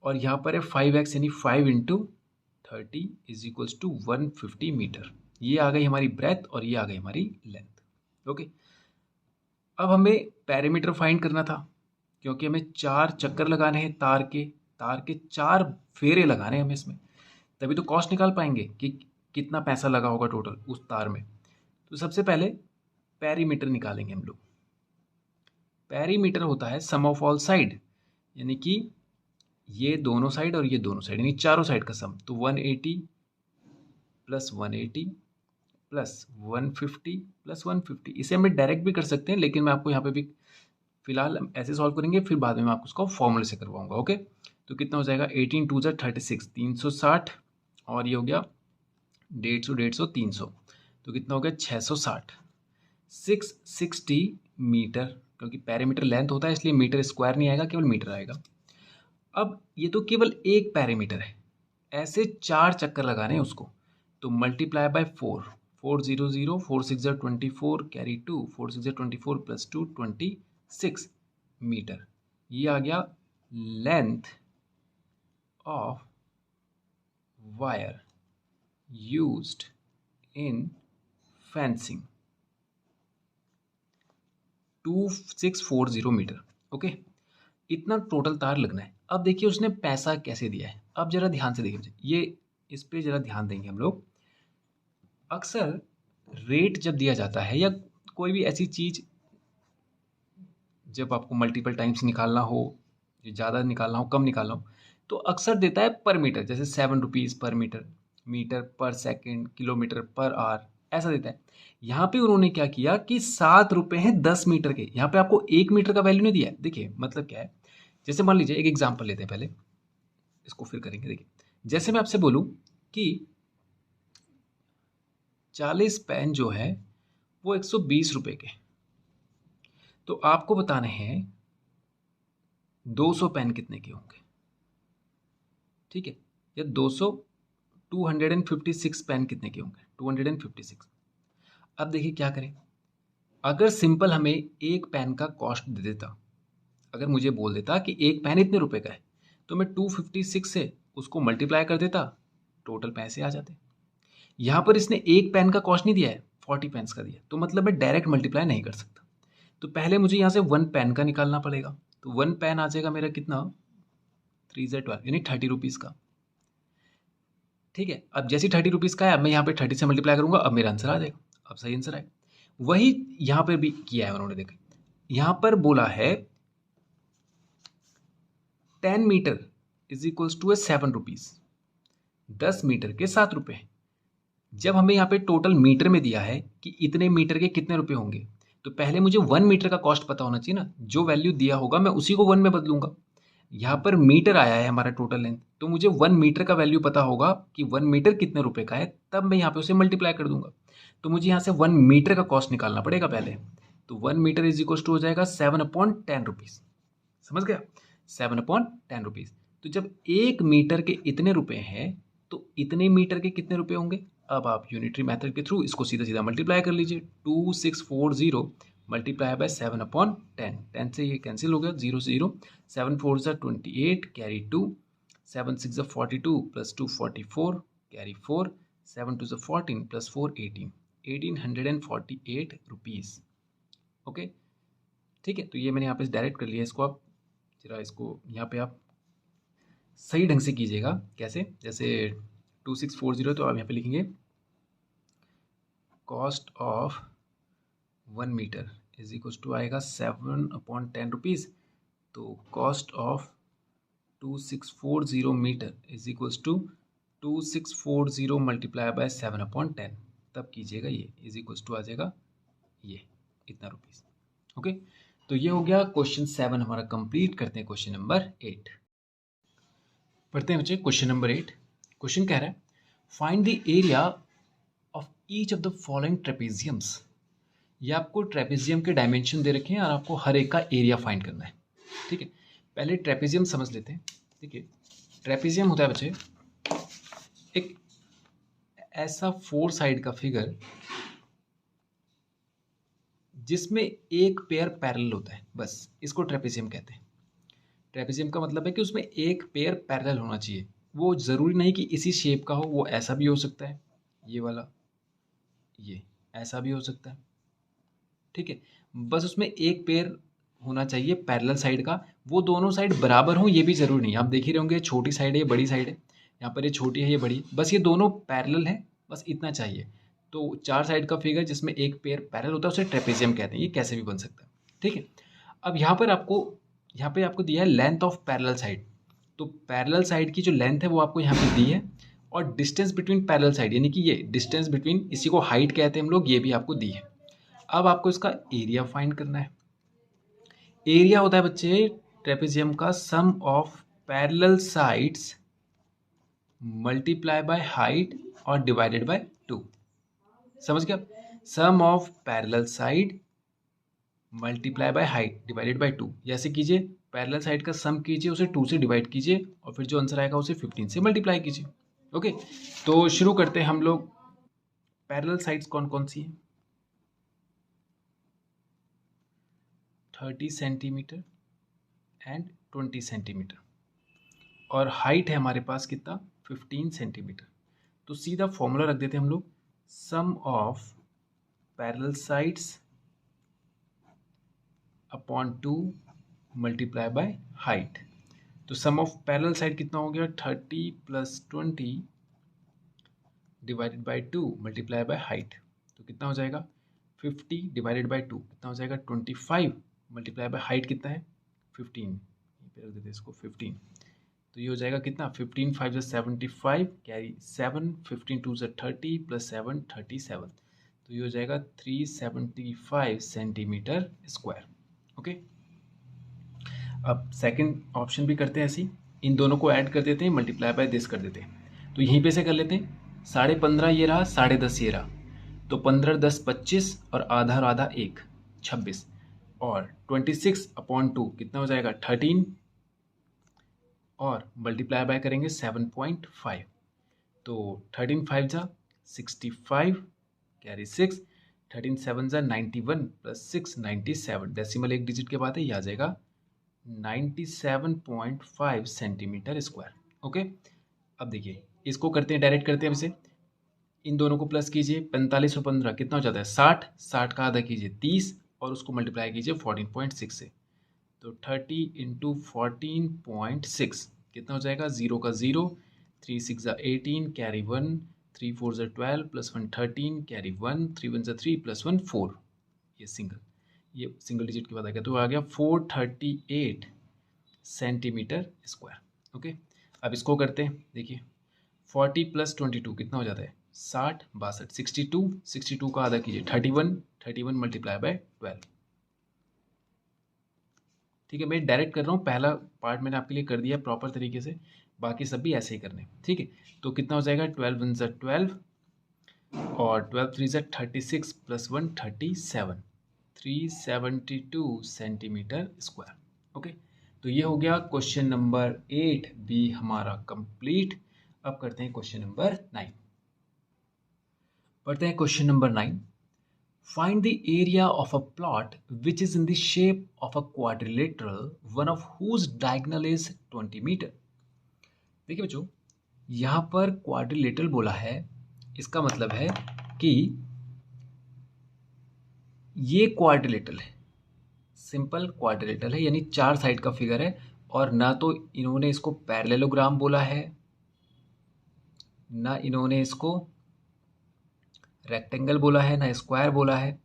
और यहाँ पर है 5x यानी 5 into 30 is equals to 150 metre. ये आ गई हमारी ब्रेथ और ये आ गई हमारी लेंथ। ओके, अब हमें पैरामीटर फाइंड करना था क्योंकि हमें 4 चक्कर लगाने हैं तार के 4 फेरे लगाने हैं हमें इसमें, तभी तो कॉस्ट निकाल पाएंगे कि कितना पैसा लगा होगा टोटल उस तार में। तो सबसे पहले पैरीमीटर निकालेंगे हम लोग। पैरीमीटर होता है सम ऑफ ऑल साइड, यानी कि ये दोनों साइड और ये दोनों साइड, यानी चारों साइड का सम। तो 180 प्लस 180 प्लस 150 प्लस 150। इसे हम डायरेक्ट भी कर सकते हैं, लेकिन मैं आपको यहाँ पे भी फिलहाल ऐसे सॉल्व करेंगे, फिर बाद में मैं आपको उसको फॉर्मूले से करवाऊंगा। ओके, तो कितना हो जाएगा 18 2 ज़ा 36, 360 और ये हो गया 150 150 300, तो कितना हो गया 660। 660 मीटर, क्योंकि पेरीमीटर लेंथ होता है इसलिए मीटर स्क्वायर नहीं आएगा, केवल मीटर आएगा। अब ये तो केवल एक पेरीमीटर है, ऐसे 4 चक्कर लगाने हैं उसको, तो multiply by 4, 400, 4 6 24, carry 2, 4 6 24 plus 2 26 metre. ये आ गया length of wire used in fencing, 2640 metre. Okay, इतना टोटल तार लगना है। अब देखिए उसने पैसा कैसे दिया है, अब जरा ध्यान से देखिए, ये इस पे जरा ध्यान देंगे हम लोग। अक्सर रेट जब दिया जाता है या कोई भी ऐसी चीज़ जब आपको मल्टीपल टाइम्स निकालना हो, ज़्यादा निकालना हो, कम निकालना हो, तो अक्सर देता है पर मीटर, जैसे 7 रुपीज़ पर मीटर, मीटर पर सेकंड, किलोमीटर पर आवर, ऐसा देता है। यहाँ पे उन्होंने क्या किया कि 7 रुपये हैं 10 मीटर के, यहाँ पे आपको 1 मीटर का वैल्यू नहीं दिया है। देखिए मतलब क्या है, जैसे मान लीजिए एक एग्जाम्पल लेते हैं, पहले इसको फिर करेंगे। देखिए जैसे मैं आपसे बोलूँ कि 40 पेन जो है वो 120 रुपये के, तो आपको बताने हैं 200 पेन कितने के होंगे, ठीक है, या 256 पेन कितने के होंगे, 256। अब देखिए क्या करें, अगर सिंपल हमें एक पेन का कॉस्ट दे देता, अगर मुझे बोल देता कि एक पेन इतने रुपए का है, तो मैं 256 से उसको मल्टीप्लाई कर देता, टोटल पैसे आ जाते। यहाँ पर इसने एक पेन का कॉस्ट नहीं दिया है, 40 पेन्स का दिया, तो मतलब मैं डायरेक्ट मल्टीप्लाई नहीं कर सकता। तो पहले मुझे यहाँ से 1 पेन का निकालना पड़ेगा, तो 1 पेन आ जाएगा मेरा कितना, 3z12 यानी 30 रुपीज़ का, ठीक है। अब जैसे 30 रुपीज़ का है, अब मैं यहाँ पे 30 से मल्टीप्लाई करूंगा, अब मेरा आंसर आ जाएगा, अब सही आंसर आएगा। वही यहाँ पर भी किया है उन्होंने, देखा यहाँ पर बोला है 10 मीटर is equals to 7 rupees, 10 metre के 7 रुपये। जब हमें यहाँ पे टोटल मीटर में दिया है कि इतने मीटर के कितने रुपए होंगे, तो पहले मुझे 1 मीटर का कॉस्ट पता होना चाहिए ना, जो वैल्यू दिया होगा मैं उसी को 1 में बदलूंगा। यहाँ पर मीटर आया है हमारा टोटल लेंथ, तो मुझे 1 मीटर का वैल्यू पता होगा कि 1 मीटर कितने रुपए का है, तब मैं यहाँ पे उसे मल्टीप्लाई कर दूंगा। तो मुझे यहाँ से 1 मीटर का कॉस्ट निकालना पड़ेगा पहले, तो 1 मीटर इज इक्वल टू हो जाएगा 7/10 रुपीज़, समझ गया, 7/10 रुपीज़। तो जब 1 मीटर के इतने रुपए हैं, तो इतने मीटर के कितने रुपए होंगे। अब आप यूनिटरी मेथड के थ्रू इसको सीधा सीधा मल्टीप्लाई कर लीजिए, 2640 मल्टीप्लाई बाय 7/10, 10 से ये कैंसिल हो गया, 0 से 0, 7 4 ज़ा 28, कैरी 2, 7 6 ज़ा 42 प्लस 2 44, कैरी 4, 7 2 ज़ा 14 प्लस 4 18, 1848 रुपीज़। ओके ठीक है, तो ये मैंने यहाँ पे डायरेक्ट कर लिया इसको। आप जरा इसको यहाँ पे आप सही ढंग से कीजिएगा, कैसे, जैसे 2640 तो आप यहाँ पे लिखेंगे cost of 1 metre is equal to आएगा 7/10 रुपीज़, तो cost of 2640 metre is equal to 2640 multiply by 7/10, तब कीजिएगा ये इज इक्वल टू आ जाएगा ये इतना रुपीज़। ओके, तो ये हो गया क्वेश्चन 7 हमारा कंप्लीट। करते हैं क्वेश्चन नंबर 8, पढ़ते हैं बच्चे क्वेश्चन नंबर 8। क्वेश्चन कह रहा है find the area of each of the following trapeziums. ये आपको ट्रेपेजियम के डायमेंशन दे रखे हैं और आपको हर एक का एरिया फाइंड करना है, ठीक है। पहले ट्रेपेजियम समझ लेते हैं। देखिए ट्रेपेजियम होता है बच्चे एक ऐसा 4 साइड का फिगर जिसमें एक पेयर पैरेलल होता है, बस इसको ट्रेपेजियम कहते हैं। ट्रेपेजियम का मतलब है कि उसमें एक पेयर पैरेलल होना चाहिए, वो ज़रूरी नहीं कि इसी शेप का हो, वो ऐसा भी हो सकता है, ये वाला, ये ऐसा भी हो सकता है, ठीक है। बस उसमें एक पेयर होना चाहिए पैरेलल साइड का, वो दोनों साइड बराबर हों ये भी ज़रूरी नहीं। आप देख ही रहे होंगे छोटी साइड है ये बड़ी साइड है, यहाँ पर ये छोटी है ये बड़ी, बस ये दोनों पैरेलल है, बस इतना चाहिए। तो 4 साइड का फिगर जिसमें एक पेयर पैरेलल होता है उसे ट्रेपेजियम कहते हैं, ये कैसे भी बन सकता है, ठीक है। अब यहाँ पे आपको दिया है लेंथ ऑफ पैरेलल साइड, तो पैरेलल साइड की जो लेंथ है वो आपको यहाँ पे दी है, और डिस्टेंस बिटवीन पैरेलल साइड यानी कि ये डिस्टेंस बिटवीन, इसी को हाइट कहते हैं हम लोग, ये भी आपको दी है। अब आपको इसका एरिया फाइंड करना है। एरिया होता है बच्चे ट्रेपेजियम का sum of parallel sides multiply by height और डिवाइडेड बाय 2, समझ गया। Sum of parallel side multiply by height divided by 2। जैसे कीजिए पैरेलल साइड का सम कीजिए, उसे 2 से डिवाइड कीजिए और फिर जो आंसर आएगा उसे 15 से मल्टीप्लाई कीजिए। ओके, तो शुरू करते हैं हम लोग। पैरेलल साइड्स कौन कौन सी हैं? 30 सेंटीमीटर एंड 20 सेंटीमीटर, और हाइट है हमारे पास कितना? 15 सेंटीमीटर। तो सीधा फॉर्मूला रख देते हैं हम लोग, sum of parallel sides upon 2 multiply by height. तो सम ऑफ पैरेलल साइड कितना हो गया? 30 + 20 divided by 2 multiply by height. तो कितना हो जाएगा? 50 डिवाइडेड बाय 2 कितना हो जाएगा? 25 मल्टीप्लाई बाय हाइट कितना है? 15। यहीं पे रख देते हैं इसको 15। तो ये हो जाएगा कितना? 15 5 = 75, कैरी 7, 15 2 = 30 + 7 37। तो ये हो जाएगा 375 सेंटीमीटर स्क्वायर। ओके, अब सेकंड ऑप्शन भी करते हैं ऐसे ही, इन दोनों को ऐड कर देते हैं, मल्टीप्लाई बाय दिस कर देते हैं। तो यहीं पे से कर लेते हैं, 15.5 ये रहा, 10.5 ये रहा, तो 15 10 25 और आधा 1 26, और 26/2 कितना हो जाएगा? 13, और मल्टीप्लाई बाय करेंगे 7.5। तो 13 5 = 65, कैरी 6, 13 7 = 91 + 6 97, डेसिमल एक डिजिट के बाद है, ये आ जाएगा 97.5 सेंटीमीटर स्क्वायर। ओके, अब देखिए इसको करते हैं, डायरेक्ट करते हैं इसे, इन दोनों को प्लस कीजिए, 45 और 15 कितना हो जाता है? 60, 60 का आधा कीजिए 30, और उसको मल्टीप्लाई कीजिए 14.6 से। तो 30 × 14.6 कितना हो जाएगा? 0 का 0, 3 6 = 18, कैरी 1, 3 4 = 12 + 1 13, कैरी 1, 3 1 = 3 + 1 4। ये सिंगल डिजिट के बाद आ गया, तो आ गया 438 सेंटीमीटर स्क्वायर। ओके, अब इसको करते हैं, देखिए 40 + 22 कितना हो जाता है? 60 62, 62, 62 का आधा कीजिए 31, 31 मल्टीप्लाई बाय 12। ठीक है, मैं डायरेक्ट कर रहा हूँ, पहला पार्ट मैंने आपके लिए कर दिया प्रॉपर तरीके से, बाकी सब भी ऐसे ही करने। ठीक है, तो कितना हो जाएगा? 12 1 = 12, और 12 3 = 36 + 1 37, 372 सेंटीमीटर स्क्वायर। ओके, तो ये हो गया क्वेश्चन नंबर 8 भी हमारा कंप्लीट। अब करते हैं क्वेश्चन नंबर 9। पढ़ते हैं question number 9। Find the area of a plot which is in the shape of a quadrilateral, one of whose diagonal is 20 metre. देखिए बच्चों, यहाँ पर क्वाड्रिलेटरल बोला है, इसका मतलब है कि ये क्वाड्रिलेटरल है, सिंपल क्वाड्रिलेटरल है, यानी 4 साइड का फिगर है, और ना तो इन्होंने इसको पैरेललोग्राम बोला है, ना इन्होंने इसको रेक्टेंगल बोला है, ना स्क्वायर बोला है।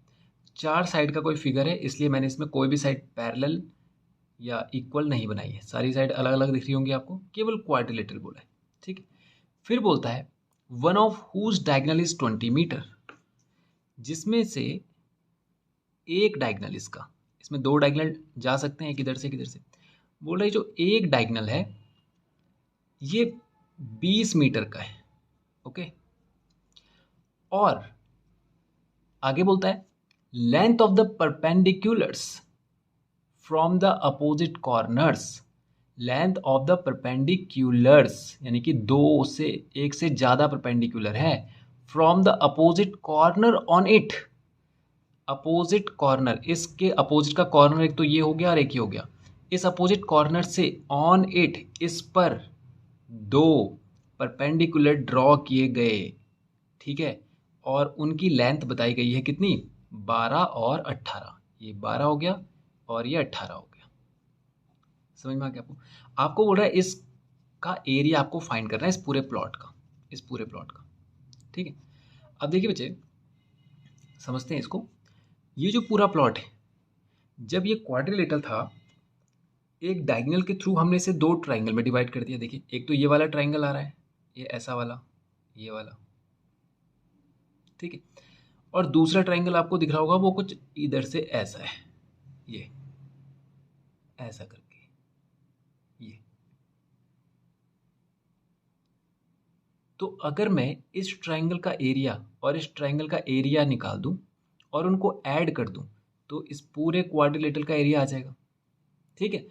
4 साइड का कोई फिगर है, इसलिए मैंने इसमें कोई भी साइड पैरेलल या इक्वल नहीं बनाई है, सारी साइड अलग अलग दिख रही होंगी आपको, केवल क्वाड्रिलेटरल बोला है। ठीक है, फिर बोलता है one of whose diagonal is 20 metre, जिसमें से एक डायगोनल इसका, इसमें 2 डायगोनल जा सकते हैं, एक इधर से एक इधर से। बोल रहा है जो एक डायगोनल है ये 20 मीटर का है। ओके, और आगे बोलता है length of the perpendiculars from the opposite corners, length of the perpendiculars यानी कि एक से ज़्यादा परपेंडिकुलर है, from the opposite corner on it. Opposite corner, इसके अपोजिट का कॉर्नर एक तो ये हो गया और एक ही हो गया, इस अपोजिट कॉर्नर से ऑन इट, इस पर 2 परपेंडिकुलर ड्रॉ किए गए। ठीक है, और उनकी लेंथ बताई गई है कितनी? 12 और 18। ये 12 हो गया और ये 18 हो गया। समझ में आ गया आपको? आपको बोल रहा है इसका एरिया आपको फाइंड करना है, इस पूरे प्लॉट का, इस पूरे प्लॉट का। ठीक है, अब देखिए बच्चे, समझते हैं इसको। ये जो पूरा प्लॉट है, जब ये क्वाड्रिलेटरल था, एक डायगोनल के थ्रू हमने इसे 2 ट्राइंगल में डिवाइड कर दिया। देखिए, एक तो ये वाला ट्राइंगल आ रहा है, ये ऐसा वाला, ये वाला। ठीक है, और दूसरा ट्राइंगल आपको दिख रहा होगा, वो कुछ इधर से ऐसा है, ये ऐसा करके, ये। तो अगर मैं इस ट्राइंगल का एरिया और इस ट्राइंगल का एरिया निकाल दूं और उनको ऐड कर दूं तो इस पूरे क्वाड्रिलेटरल का एरिया आ जाएगा। ठीक है,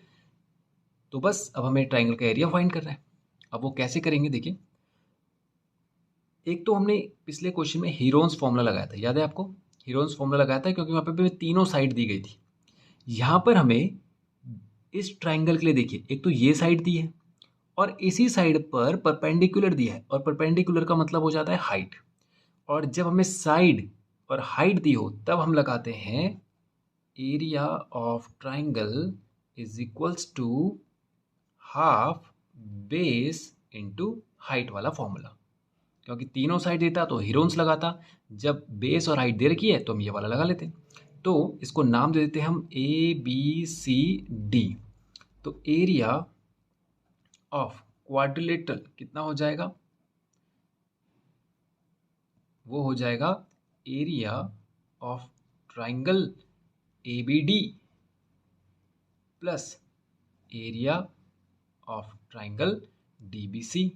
तो बस अब हमें ट्राइंगल का एरिया फाइंड करना है। अब वो कैसे करेंगे देखिए, एक तो हमने पिछले क्वेश्चन में हीरोन्स फॉर्मूला लगाया था, याद है आपको? हीरोन्स फॉर्मूला लगाया था क्योंकि वहाँ पे तीनों साइड दी गई थी। यहाँ पर हमें इस ट्राइंगल के लिए देखिए, एक तो ये साइड दी है और इसी साइड पर परपेंडिकुलर दिया है, और परपेंडिकुलर का मतलब हो जाता है हाइट। और जब हमें साइड और हाइट दी हो तब हम लगाते हैं area of triangle is equals to half base into height वाला फॉर्मूला। क्योंकि तीनों साइड देता तो हीरोन्स लगाता, जब बेस और हाइट दे रखी है तो हम ये वाला लगा लेते हैं। तो इसको नाम दे देते हैं हम ABCD। तो एरिया ऑफ क्वाड्रिलेटरल कितना हो जाएगा? वो हो जाएगा area of triangle ABD plus area of triangle DBC।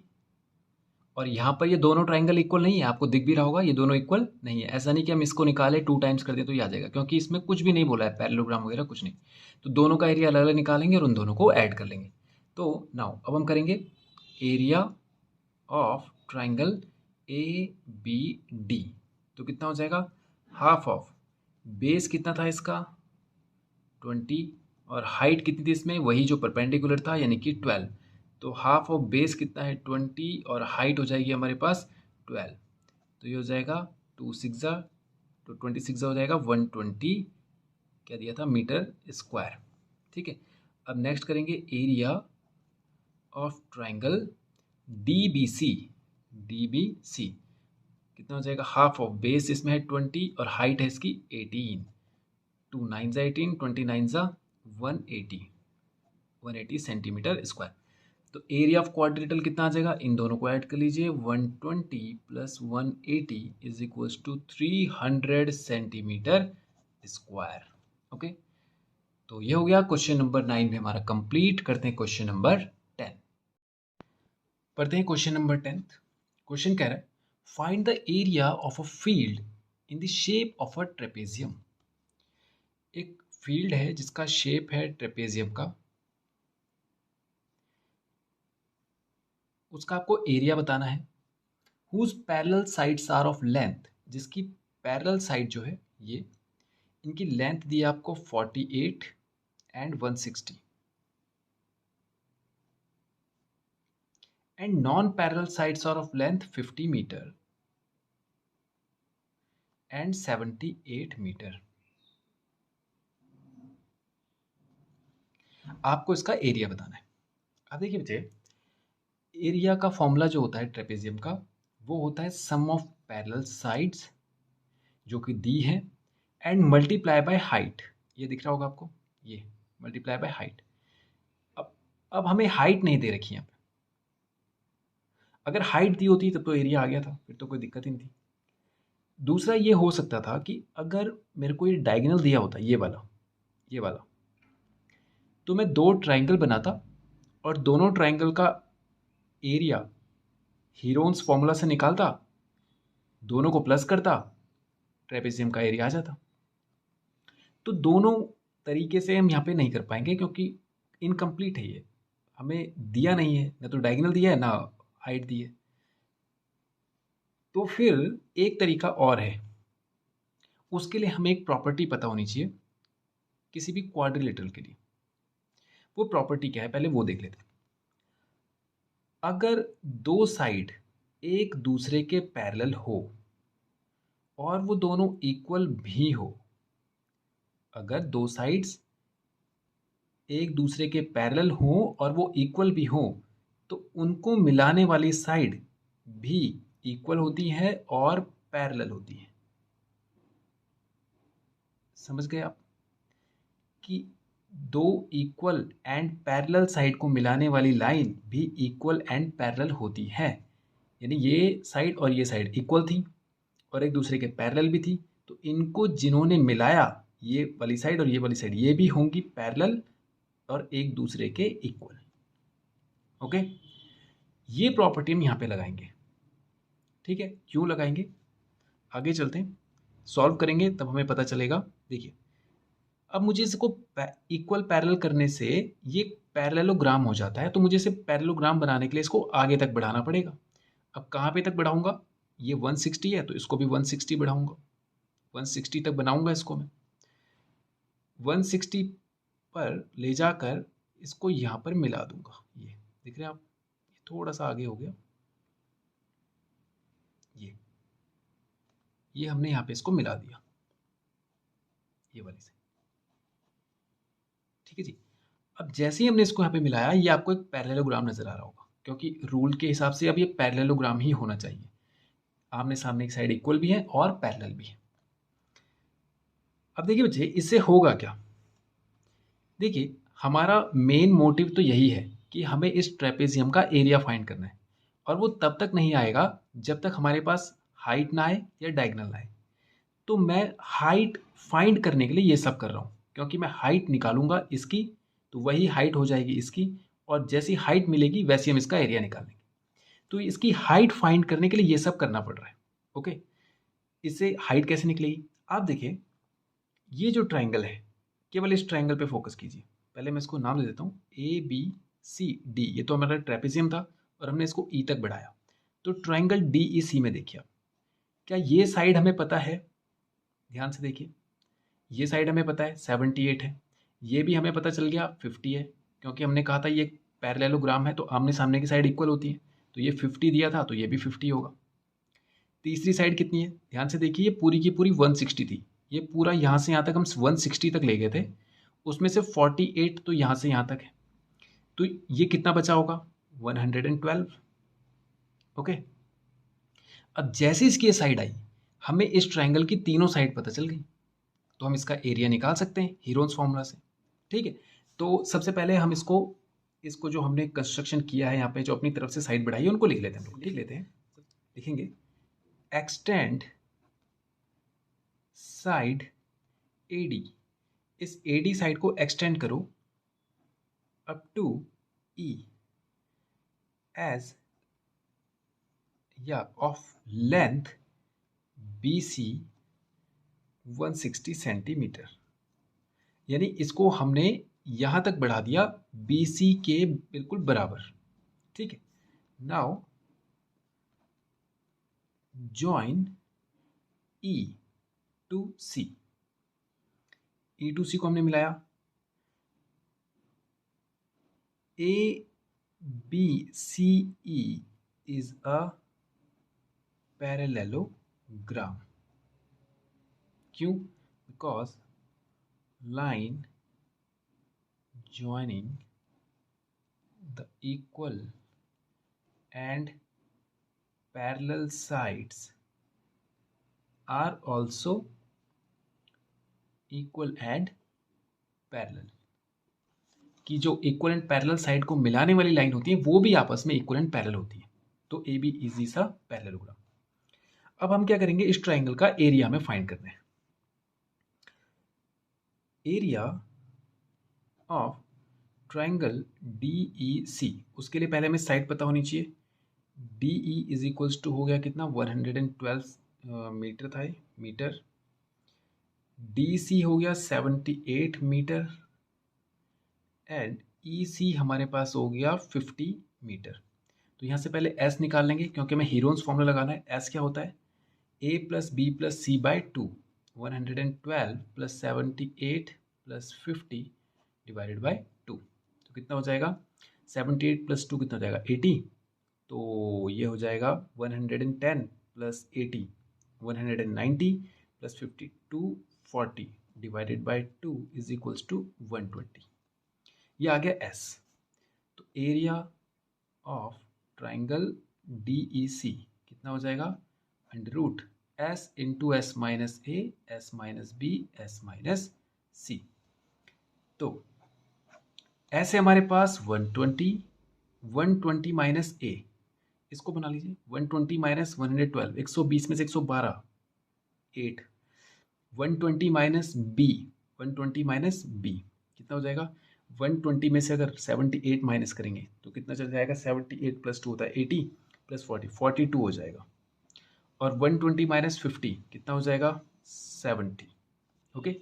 और यहाँ पर ये दोनों ट्राइंगल इक्वल नहीं है, आपको दिख भी रहा होगा ये दोनों इक्वल नहीं है। ऐसा नहीं कि हम इसको निकालें 2 टाइम्स कर दें तो ये आ जाएगा, क्योंकि इसमें कुछ भी नहीं बोला है, पैरेललोग्राम वगैरह कुछ नहीं। तो दोनों का एरिया अलग अलग निकालेंगे और उन दोनों को ऐड कर लेंगे। तो नाउ अब हम करेंगे एरिया ऑफ ट्राइंगल ABD। तो कितना हो जाएगा? हाफ ऑफ बेस कितना था इसका 20, और हाइट कितनी थी इसमें, वही जो परपेंडिकुलर था यानी कि 12। तो हाफ ऑफ बेस कितना है 20 और हाइट हो जाएगी हमारे पास 12। तो ये हो जाएगा 2 6 तो 26 हो जाएगा 120 क्या दिया था मीटर स्क्वायर। ठीक है, अब नेक्स्ट करेंगे area of triangle DBC। DBC कितना हो जाएगा? हाफ ऑफ बेस इसमें है 20 और हाइट है इसकी 18। 2 9 18, 29 180 सेंटीमीटर स्क्वायर। तो एरिया ऑफ क्वाड्रिलेटरल कितना आ जाएगा? इन दोनों को ऐड कर लीजिए, 120 plus 180 is equals to 300 centimetre square. Okay, तो ये हो गया क्वेश्चन नंबर 9 में हमारा कंप्लीट। करते हैं क्वेश्चन नंबर 10। पढ़ते हैं क्वेश्चन नंबर 10। क्वेश्चन कह रहा है find the area of a field in the shape of a trapezium. एक फील्ड है जिसका शेप है ट्रेपेजियम का, उसका आपको एरिया बताना है। Whose parallel sides are of length, जिसकी पैरेलल साइड जो है ये, इनकी लेंथ दी है आपको 48 and 160, and non parallel sides are of length 50 metre and 78 metre. आपको इसका एरिया बताना है। अब देखिए बच्चे, एरिया का फॉर्मूला जो होता है ट्रेपेजियम का, वो होता है सम ऑफ पैरेलल साइड्स जो कि दी है एंड मल्टीप्लाई बाय हाइट। ये दिख रहा होगा आपको, ये मल्टीप्लाई बाय हाइट। अब हमें हाइट नहीं दे रखी यहाँ पे। अगर हाइट दी होती तब तो एरिया आ गया था, फिर तो कोई दिक्कत ही नहीं थी। दूसरा ये हो सकता था कि अगर मेरे को ये डायगोनल दिया होता, ये वाला, तो मैं 2 ट्राइंगल बनाता और दोनों ट्राइंगल का एरिया हीरोन्स फॉर्मूला से निकालता, दोनों को प्लस करता, ट्रेपेजियम का एरिया आ जाता। तो दोनों तरीके से हम यहाँ पे नहीं कर पाएंगे क्योंकि इनकम्प्लीट है ये, हमें दिया नहीं है, ना तो डायगोनल दिया है ना हाइट दी है। तो फिर एक तरीका और है, उसके लिए हमें एक प्रॉपर्टी पता होनी चाहिए किसी भी क्वाड्रिलेटरल के लिए। वो प्रॉपर्टी क्या है पहले वो देख लेते हैं। अगर 2 साइड एक दूसरे के पैरेलल हो और वो दोनों इक्वल भी हो, अगर 2 साइड्स एक दूसरे के पैरेलल हो और वो इक्वल भी हो, तो उनको मिलाने वाली साइड भी इक्वल होती है और पैरेलल होती है। समझ गए आप कि 2 इक्वल एंड पैरेलल साइड को मिलाने वाली लाइन भी इक्वल एंड पैरेलल होती है। यानी ये साइड और ये साइड इक्वल थी और एक दूसरे के पैरेलल भी थी, तो इनको जिन्होंने मिलाया, ये वाली साइड और ये वाली साइड, ये भी होंगी पैरेलल और एक दूसरे के इक्वल। ओके, ये प्रॉपर्टी हम यहाँ पे लगाएंगे। ठीक है, क्यों लगाएंगे, आगे चलते हैं, सॉल्व करेंगे तब हमें पता चलेगा। देखिए अब मुझे इसको इक्वल पैरेलल करने से ये पैरेललोग्राम हो जाता है, तो मुझे इसे पैरेललोग्राम बनाने के लिए इसको आगे तक बढ़ाना पड़ेगा। अब कहाँ पे तक बढ़ाऊंगा, ये 160 है तो इसको भी 160 बढ़ाऊंगा, 160 तक बनाऊंगा इसको मैं। 160 पर ले जाकर इसको यहाँ पर मिला दूंगा, ये देख रहे हैं आप, ये थोड़ा सा आगे हो गया, ये हमने यहाँ पे इसको मिला दिया, ये वाली से, ठीक है जी। अब जैसे ही हमने इसको यहाँ पे मिलाया, ये आपको एक पैरेललोग्राम नजर आ रहा होगा, क्योंकि रूल के हिसाब से अब ये पैरेललोग्राम ही होना चाहिए, आमने सामने की साइड इक्वल भी है और पैरेलल भी है। अब देखिए बच्चे इससे होगा क्या, देखिए हमारा मेन मोटिव तो यही है कि हमें इस ट्रेपेजियम का एरिया फाइंड करना है, और वो तब तक नहीं आएगा जब तक हमारे पास हाइट ना आए या डायगोनल ना आए। तो मैं हाइट फाइंड करने के लिए ये सब कर रहा हूँ, क्योंकि मैं हाइट निकालूंगा इसकी तो वही हाइट हो जाएगी इसकी, और जैसी हाइट मिलेगी वैसे हम इसका एरिया निकालेंगे। तो इसकी हाइट फाइंड करने के लिए ये सब करना पड़ रहा है। ओके, इससे हाइट कैसे निकलेगी, आप देखिए ये जो ट्राइंगल है, केवल इस ट्राइंगल पे फोकस कीजिए। पहले मैं इसको नाम दे देता हूँ ABCD, ये तो हमारा ट्रेपेजियम था और हमने इसको E तक बढ़ाया। तो ट्राइंगल DEC में देखिए क्या ये साइड हमें पता है, ध्यान से देखिए, ये साइड हमें पता है 78 है, ये भी हमें पता चल गया 50 है, क्योंकि हमने कहा था ये पैरेललोग्राम है तो आमने सामने की साइड इक्वल होती है, तो ये 50 दिया था तो ये भी 50 होगा। तीसरी साइड कितनी है, ध्यान से देखिए, ये पूरी की पूरी 160 थी, ये पूरा यहाँ से यहाँ तक हम 160 तक ले गए थे, उसमें से 48 तो यहाँ से यहाँ तक है, तो ये कितना बचा होगा 112। ओके, अब जैसे इसकी साइड आई, हमें इस ट्राइंगल की तीनों साइड पता चल गई, तो हम इसका एरिया निकाल सकते हैं हीरोन्स फॉर्मूला से। ठीक है, तो सबसे पहले हम इसको इसको जो हमने कंस्ट्रक्शन किया है यहाँ पे, जो अपनी तरफ से साइड बढ़ाई है उनको लिख लेते हैं हम लोग, लिख लेते हैं, लिखेंगे एक्सटेंड साइड AD, इस AD साइड को एक्सटेंड करो अप टू E एज या ऑफ लेंथ BC 160 सेंटीमीटर, यानी इसको हमने यहां तक बढ़ा दिया BC के बिल्कुल बराबर। ठीक है, now join E to C, E to C को हमने मिलाया, ABCE is a parallelogram, क्यों, because line joining the equal and parallel sides are also equal and parallel, कि जो इक्वल एंड पैरेलल साइड को मिलाने वाली लाइन होती है वो भी आपस में इक्वल एंड पैरेलल होती है, तो ए बी इजी सा पैरेललोग्राम। अब हम क्या करेंगे, इस ट्राइंगल का एरिया हमें फाइंड करना है। एरिया ऑफ ट्राइंगल DEC, उसके लिए पहले हमें साइड पता होनी चाहिए। DE इज इक्वल्स टू हो गया कितना 112 मीटर था, मीटर, DC हो गया 78 मीटर, एंड EC हमारे पास हो गया 50 मीटर। तो यहाँ से पहले S निकाल लेंगे, क्योंकि हमें हीरोन्स फॉर्मूला लगाना है। S क्या होता है, A plus B plus C by 2, 112 plus 78 plus 50 divided by 2, तो कितना हो जाएगा 78 प्लस 2 कितना हो जाएगा 80, तो ये हो जाएगा 110 plus 80 190 plus 50 240 divided by 2 is equals to 120, ये आ गया S। तो एरिया ऑफ ट्राइंगल DEC कितना हो जाएगा, under root S into S minus A, S minus B, S minus C। तो S है हमारे पास 120, 120 माइनस A, इसको बना लीजिए 120 माइनस 112, 120 में से 112 8, 120 माइनस B, 120 माइनस B कितना हो जाएगा, 120 में से अगर 78 माइनस करेंगे तो कितना चल जाएगा, 78 प्लस 2 होता है 80 प्लस 40, 42 हो जाएगा। और 120 माइनस 50 कितना हो जाएगा 70। ओके,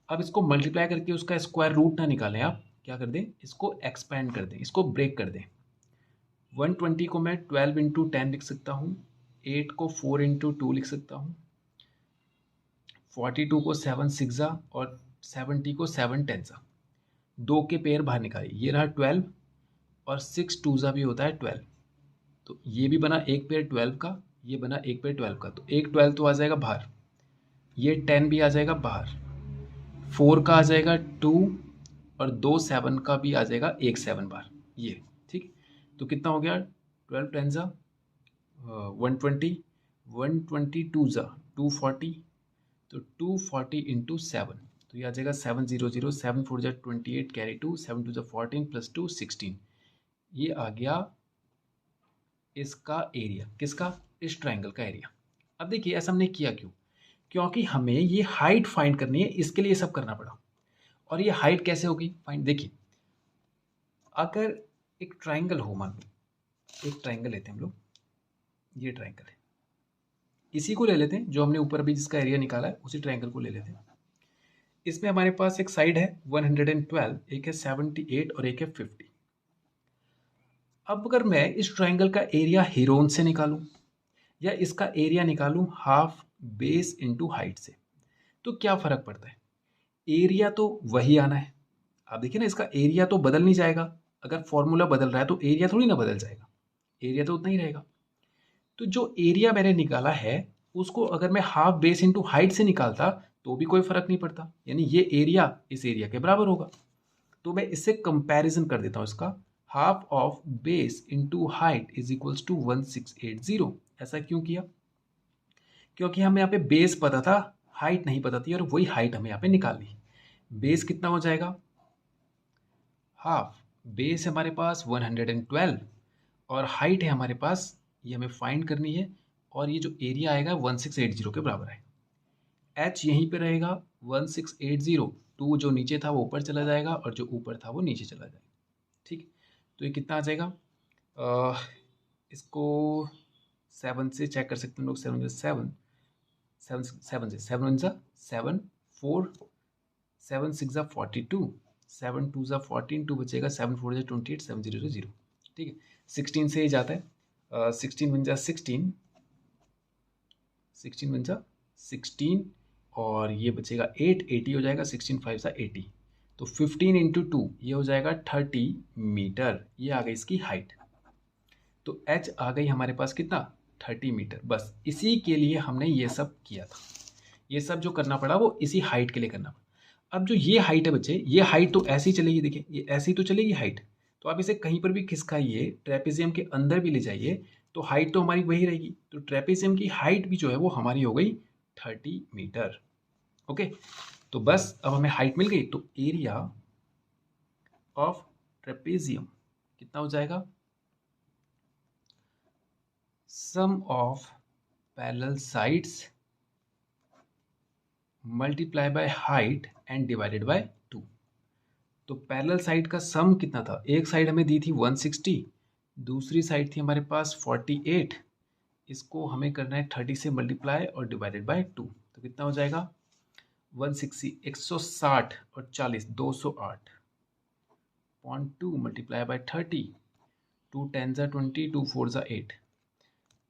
अब इसको मल्टीप्लाई करके उसका स्क्वायर रूट ना निकालें, आप क्या कर दें, इसको एक्सपेंड कर दें, इसको ब्रेक कर दें। 120 को मैं 12 इंटू 10 लिख सकता हूँ, 8 को 4 इंटू 2 लिख सकता हूँ, 42 को 7 सिक्सा और 70 को 7 टेंसा। 2 के पेयर बाहर निकालिए, ये रहा 12 और 6 टूजा भी होता है 12, तो ये भी बना एक पेयर 12 का, ये बना एक पेयर 12 का, तो एक 12 तो आ जाएगा बाहर, ये 10 भी आ जाएगा बाहर, 4 का आ जाएगा 2 और 2 7 का भी आ जाएगा एक 7 बार ये, ठीक। तो कितना हो गया 12 टेंजा 120, 120 टूजा 240, तो 240 इंटू 7, तो ये आ जाएगा 700, 7 4 जा 28 कैरी 2, 7 2 जा 14 प्लस 2 16। ये आ गया इसका एरिया, किसका, इस ट्राइंगल का एरिया। अब देखिए ऐसा हमने किया क्यों, क्योंकि हमें ये हाइट फाइंड करनी है, इसके लिए सब करना पड़ा। और ये हाइट कैसे होगी फाइंड, देखिए अगर एक ट्राइंगल हो, मान लो एक ट्राइंगल लेते हैं हम लोग, ये ट्राइंगल है, इसी को ले लेते हैं जो हमने ऊपर अभी जिसका एरिया निकाला है, उसी ट्राइंगल को ले लेते हैं। इसमें हमारे पास एक साइड है 112, एक है 78 और एक है 50। अब अगर मैं इस ट्राइंगल का एरिया हेरोन से निकालूं या इसका एरिया निकालूं हाफ बेस इंटू हाइट से, तो क्या फर्क पड़ता है, एरिया तो वही आना है। आप देखिए ना, इसका एरिया तो बदल नहीं जाएगा, अगर फॉर्मूला बदल रहा है तो एरिया थोड़ी ना बदल जाएगा, एरिया तो उतना ही रहेगा। तो जो एरिया मैंने निकाला है उसको अगर मैं हाफ बेस इंटू हाइट से निकालता तो भी कोई फर्क नहीं पड़ता, यानी ये एरिया इस एरिया के बराबर होगा। तो मैं इससे कंपैरिजन कर देता हूँ इसका, half of base into height is equals to 1680। ऐसा क्यों किया, क्योंकि हमें यहाँ पे बेस पता था, हाइट नहीं पता थी, और वही हाइट हमें यहाँ पे निकालनी। बेस कितना हो जाएगा, हाफ बेस हमारे पास 112 और हाइट है हमारे पास, ये हमें फाइंड करनी है, और ये जो एरिया आएगा 1680 के बराबर है। एच यहीं पे रहेगा 1680, 2 जो नीचे था वो ऊपर चला जाएगा और जो ऊपर था वो नीचे चला जाएगा, ठीक। तो ये कितना आ जाएगा, इसको 7 से चेक कर सकते हैं लोग, 7 7 7 7 से 7 1 7 4 7 6 42, 7 2 14, 2 बचेगा, 7 4 28, 7 0 0, ठीक है। 16 से ही जाता है, 16 1 16, 16 1 16 और ये बचेगा 8, 80 हो जाएगा, 16 5 सा 80, तो 15 इंटू 2 ये हो जाएगा 30 मीटर, ये आ गई इसकी हाइट। तो h आ गई हमारे पास कितना 30 मीटर। बस इसी के लिए हमने ये सब किया था, ये सब जो करना पड़ा वो इसी हाइट के लिए करना पड़ा। अब जो ये हाइट है बच्चे, ये हाइट तो ऐसी चलेगी, देखिए ये ऐसी तो चलेगी हाइट, तो आप इसे कहीं पर भी खिसकाइए, ट्रेपेजियम के अंदर भी ले जाइए तो हाइट तो हमारी वही रहेगी। तो ट्रेपेजियम की हाइट भी जो है वो हमारी हो गई 30 मीटर। ओके, तो बस अब हमें हाइट मिल गई, तो एरिया ऑफ ट्रेपेजियम कितना हो जाएगा, sum of parallel sides multiply by height and divided by 2। तो पैरेलल साइड का सम कितना था, एक साइड हमें दी थी 160, दूसरी साइड थी हमारे पास 48, इसको हमें करना है 30 से मल्टीप्लाई और डिवाइडेड बाय 2, तो कितना हो जाएगा 160 160 और 40 208.2 मल्टीप्लाई बाय 30, 2 10 20, 2 4 8,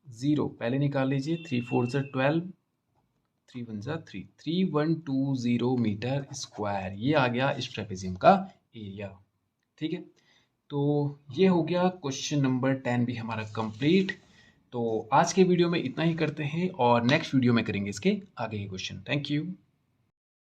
0 पहले निकाल लीजिए, 3 4 12, 3 1 3, 3120 मीटर स्क्वायर, ये आ गया इस ट्रेपेजियम का एरिया, ठीक है। तो ये हो गया क्वेश्चन नंबर 10 भी हमारा कंप्लीट। तो आज के वीडियो में इतना ही करते हैं और नेक्स्ट वीडियो में करेंगे इसके आगे के क्वेश्चन। Thank you.